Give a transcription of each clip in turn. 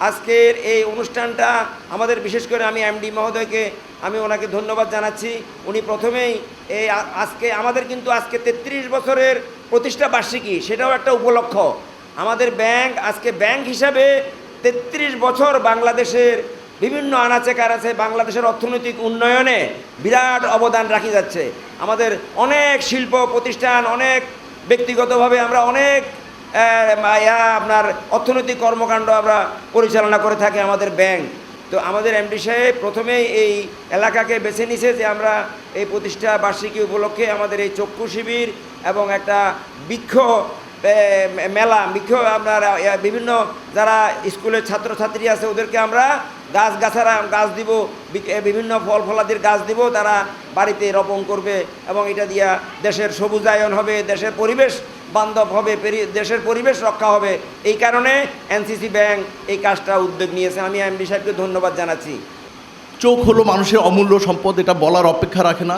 আজকের এই অনুষ্ঠানটা আমাদের বিশেষ করে আমি এমডি মহোদয়কে আমি ওনাকে ধন্যবাদ জানাচ্ছি। উনি প্রথমেই এই আজকে আমাদের কিন্তু আজকে 33 বছরের প্রতিষ্ঠা বার্ষিকী, সেটাও একটা উপলক্ষ। আমাদের ব্যাংক আজকে ব্যাংক হিসাবে 33 বছর বাংলাদেশের বিভিন্ন আনাচে কানাচে বাংলাদেশের অর্থনৈতিক উন্নয়নে বিরাট অবদান রাখি যাচ্ছে। আমাদের অনেক শিল্প প্রতিষ্ঠান, অনেক ব্যক্তিগতভাবে আমরা অনেক আপনার অর্থনৈতিক কর্মকাণ্ড আমরা পরিচালনা করে থাকি আমাদের ব্যাংক। তো আমাদের এমডি সাহেব প্রথমেই এই এলাকাকে বেছে নিছে যে আমরা এই প্রতিষ্ঠা বার্ষিকী উপলক্ষে আমাদের এই চক্ষু শিবির এবং একটা বৃক্ষ মেলা, আপনার বিভিন্ন যারা স্কুলের ছাত্রছাত্রী আছে ওদেরকে আমরা গাছ দিব, বিভিন্ন ফল ফলাদির গাছ দিব, তারা বাড়িতে রোপণ করবে এবং এটা দিয়া দেশের সবুজায়ন হবে, দেশের পরিবেশ বান্ধব হবে, দেশের পরিবেশ রক্ষা হবে। এই কারণে এনসিসি ব্যাংক এই কাজটা উদ্যোগ নিয়েছে। আমি এমডি সাহেবকে ধন্যবাদ জানাচ্ছি। চোখ হলো মানুষের অমূল্য সম্পদ, এটা বলার অপেক্ষা রাখে না।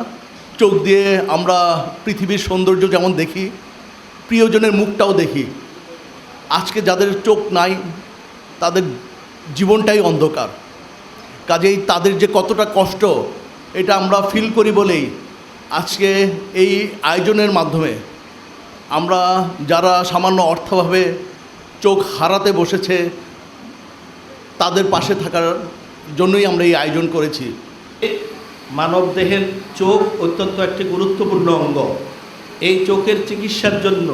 চোখ দিয়ে আমরা পৃথিবীর সৌন্দর্য যেমন দেখি, প্রিয়জনের মুখটাও দেখি। আজকে যাদের চোখ নাই তাদের জীবনটাই অন্ধকার। কাজেই তাদের যে কতটা কষ্ট এটা আমরা ফিল করি বলেই আজকে এই আয়োজনের মাধ্যমে আমরা যারা সামান্য অর্থভাবে চোখ হারাতে বসেছে তাদের পাশে থাকার জন্যই আমরা এই আয়োজন করেছি। মানবদেহের চোখ অত্যন্ত একটি গুরুত্বপূর্ণ অঙ্গ। এই চোখের চিকিৎসার জন্য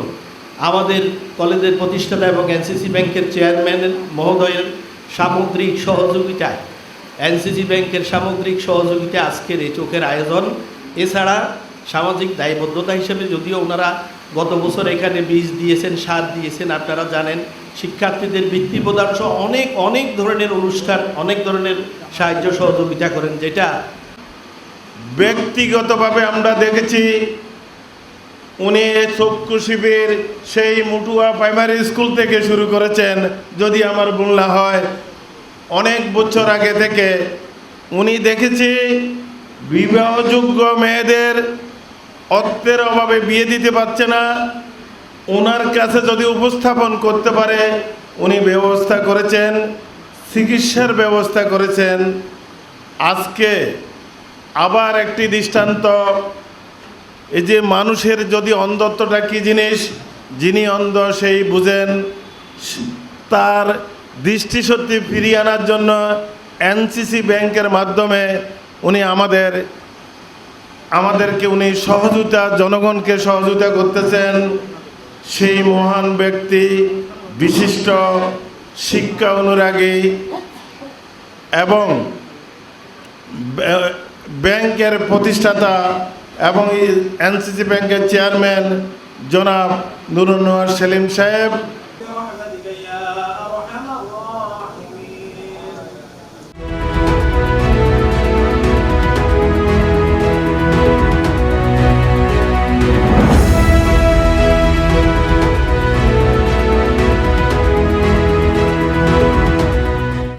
আমাদের কলেজের প্রতিষ্ঠাতা এবং এনসিসি ব্যাংকের চেয়ারম্যান মহোদয়ের সামগ্রিক সহযোগিতায়, এনসিসি ব্যাংকের সামগ্রিক সহযোগিতায় আজকের এই চোখের আয়োজন। এছাড়া সামাজিক দায়বদ্ধতা হিসেবে যদিও ওনারা গত বছর এখানে বীজ দিয়েছেন, সার দিয়েছেন, আপনারা জানেন, শিক্ষার্থীদের বৃত্তি প্রদান সহ অনেক ধরনের অনুষ্ঠান, অনেক ধরনের সাহায্য সহযোগিতা করেন, যেটা ব্যক্তিগতভাবে আমরা দেখেছি। উনি চক্ষু শিবির সেই মুটুয়া প্রাইমারি স্কুল থেকে শুরু করেছেন, যদি আমার ভুল না হয় অনেক বছর আগে থেকে। উনি দেখেছি বিবাহযোগ্য মেয়েদের অর্থের অভাবে বিয়ে দিতে পারছে না, ওনার কাছে যদি উপস্থাপন করতে পারে উনি ব্যবস্থা করেছেন, চিকিৎসার ব্যবস্থা করেছেন। আজকে আবার একটি দৃষ্টান্ত, এই যে মানুষের যদি অন্ধত্বটা কী জিনিস, যিনি অন্ধ সেই বুঝেন, তার দৃষ্টিশক্তি ফিরিয়ে আনার জন্য এনসিসি ব্যাংকের মাধ্যমে উনি আমাদেরকে উনি সহযোগিতা, জনগণকে সহযোগিতা করতেছেন। সেই মহান ব্যক্তি, বিশিষ্ট শিক্ষা অনুরাগী এবং ব্যাংকের প্রতিষ্ঠাতা এবং এনসিসি ব্যাংকের চেয়ারম্যান জনাব নুরুন্নওয়ার সেলিম সাহেব